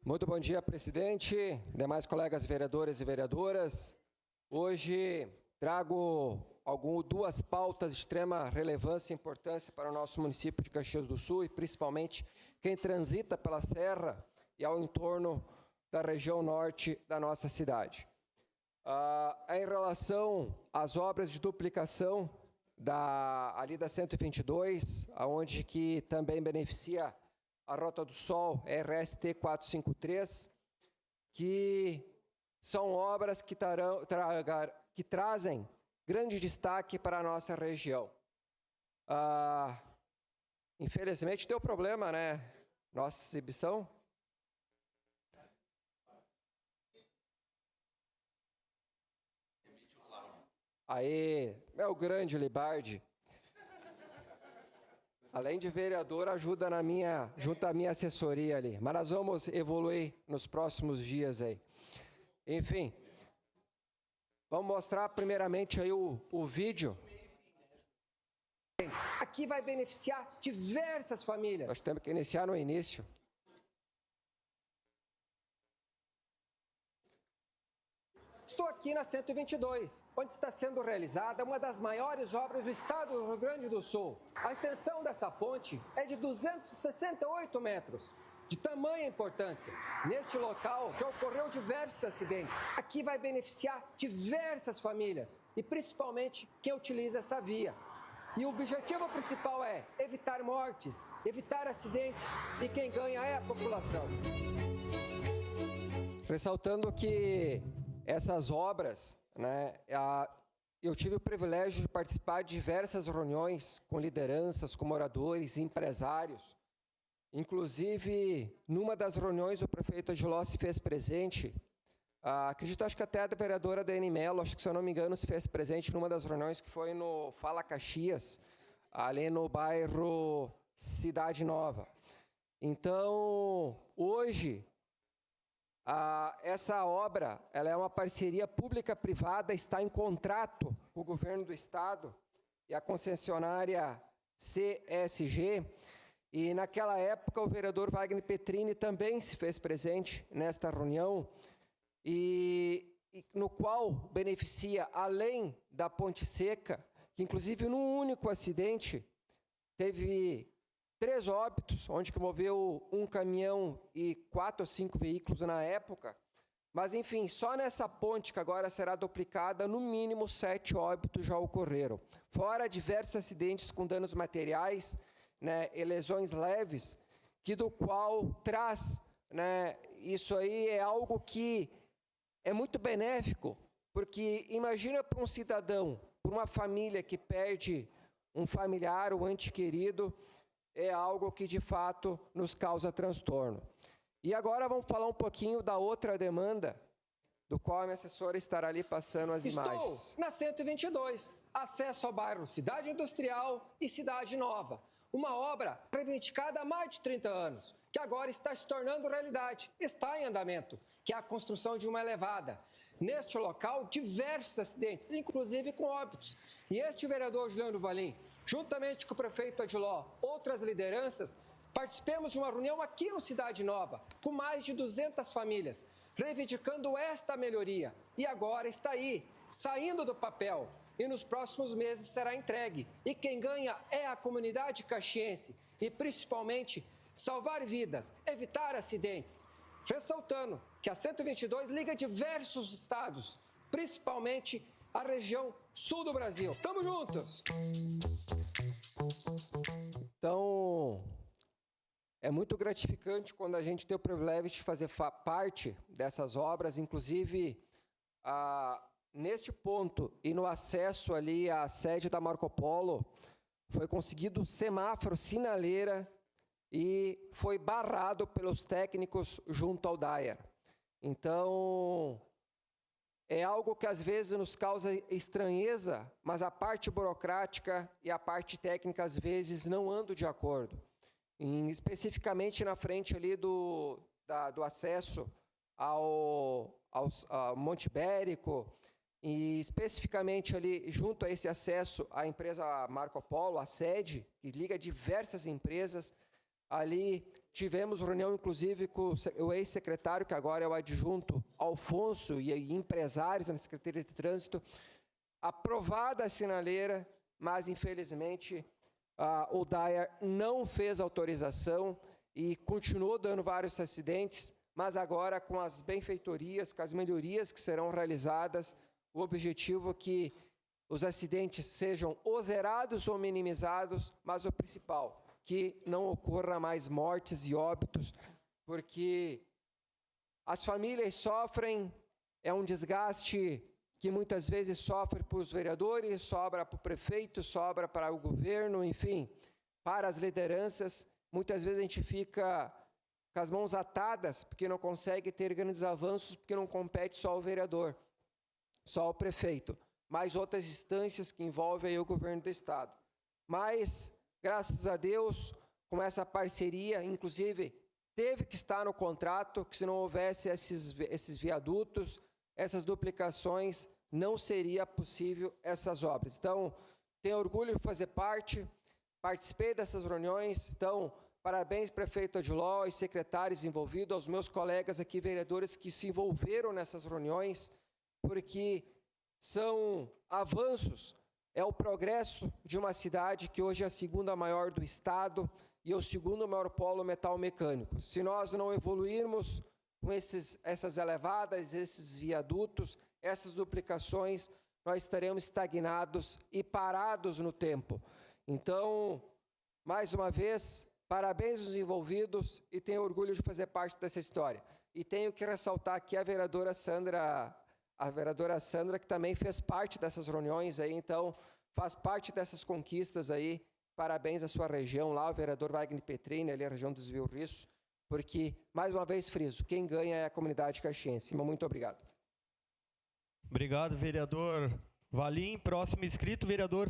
Muito bom dia, presidente, demais colegas vereadores e vereadoras. Hoje trago duas pautas de extrema relevância e importância para o nosso município de Caxias do Sul e principalmente quem transita pela Serra e ao entorno da região norte da nossa cidade. Em relação às obras de duplicação ali da 122, aonde que também beneficia a Rota do Sol, RST 453, que são obras que trazem grande destaque para a nossa região. Infelizmente deu problema, né? Nossa exibição. Aí, meu grande Libardi. Além de vereador, ajuda junto à minha assessoria ali. Mas nós vamos evoluir nos próximos dias aí. Enfim, vamos mostrar primeiramente aí o vídeo. Aqui vai beneficiar diversas famílias. Nós temos que iniciar no início. Estou aqui na 122, onde está sendo realizada uma das maiores obras do estado do Rio Grande do Sul. A extensão dessa ponte é de 268 metros, de tamanha importância. Neste local já ocorreu diversos acidentes. Aqui vai beneficiar diversas famílias e principalmente quem utiliza essa via. E o objetivo principal é evitar mortes, evitar acidentes e quem ganha é a população. Ressaltando que essas obras, né, eu tive o privilégio de participar de diversas reuniões com lideranças, com moradores, empresários. Inclusive, numa das reuniões, o prefeito Agiló se fez presente. Acho que até a vereadora Dani Mello, acho que se eu não me engano, se fez presente numa das reuniões que foi no Fala Caxias, ali no bairro Cidade Nova. Então, hoje, essa obra ela é uma parceria pública-privada, está em contrato com o governo do estado e a concessionária CSG. E naquela época o vereador Wagner Petrini também se fez presente nesta reunião, e no qual beneficia, além da Ponte Seca, que inclusive num único acidente teve 3 óbitos, onde que moveu um caminhão e 4 ou 5 veículos na época. Mas, enfim, só nessa ponte que agora será duplicada, no mínimo 7 óbitos já ocorreram. Fora diversos acidentes com danos materiais, né, e lesões leves, que do qual traz, né, isso aí é algo que é muito benéfico, porque imagina para um cidadão, para uma família que perde um familiar ou ente querido, é algo que, de fato, nos causa transtorno. E agora vamos falar um pouquinho da outra demanda, do qual a minha assessora estará ali passando as imagens. Estou na 122, acesso ao bairro Cidade Industrial e Cidade Nova. Uma obra reivindicada há mais de 30 anos, que agora está se tornando realidade, está em andamento, que é a construção de uma elevada. Neste local, diversos acidentes, inclusive com óbitos. E este vereador Juliano Valim, juntamente com o prefeito Agiló, outras lideranças, participamos de uma reunião aqui no Cidade Nova, com mais de 200 famílias, reivindicando esta melhoria. E agora está aí, saindo do papel, e nos próximos meses será entregue. E quem ganha é a comunidade caxiense, e principalmente salvar vidas, evitar acidentes. Ressaltando que a 122 liga diversos estados, principalmente a região sul do Brasil. Estamos juntos! Então, é muito gratificante quando a gente tem o privilégio de fazer parte dessas obras, inclusive neste ponto e no acesso ali à sede da Marco Polo, foi conseguido semáforo, sinaleira, e foi barrado pelos técnicos junto ao DAER. Então, é algo que às vezes nos causa estranheza, mas a parte burocrática e a parte técnica às vezes não andam de acordo. Especificamente na frente ali do acesso ao Monte Ibérico, e especificamente ali junto a esse acesso à empresa Marco Polo, a sede, que liga diversas empresas, ali tivemos reunião, inclusive, com o ex-secretário, que agora é o adjunto, Alfonso, e empresários na Secretaria de Trânsito, aprovada a sinaleira, mas, infelizmente, o DAER não fez autorização e continuou dando vários acidentes, mas agora, com as benfeitorias, com as melhorias que serão realizadas, o objetivo é que os acidentes sejam ou zerados ou minimizados, mas o principal, que não ocorra mais mortes e óbitos, porque as famílias sofrem, é um desgaste que muitas vezes sofre para os vereadores, sobra para o prefeito, sobra para o governo, enfim, para as lideranças. Muitas vezes a gente fica com as mãos atadas, porque não consegue ter grandes avanços, porque não compete só o vereador, só o prefeito, mas outras instâncias que envolvem aí o governo do Estado. Mas, graças a Deus, com essa parceria, inclusive, teve que estar no contrato, que se não houvesse esses viadutos, essas duplicações, não seria possível essas obras. Então, tenho orgulho de fazer parte, participei dessas reuniões, então, parabéns, prefeito Odiló e secretários envolvidos, aos meus colegas aqui, vereadores, que se envolveram nessas reuniões, porque são avanços, é o progresso de uma cidade que hoje é a segunda maior do Estado e é o segundo maior polo metal mecânico. Se nós não evoluirmos com essas elevadas, esses viadutos, essas duplicações, nós estaremos estagnados e parados no tempo. Então, mais uma vez, parabéns aos envolvidos e tenho orgulho de fazer parte dessa história. E tenho que ressaltar aqui a vereadora Sandra, que também fez parte dessas reuniões aí, então faz parte dessas conquistas aí. Parabéns à sua região lá, o vereador Wagner Petrini, ali a região dos Rio Risso, porque, mais uma vez, friso, quem ganha é a comunidade caxiense. Muito obrigado. Obrigado, vereador Valim. Próximo inscrito, vereador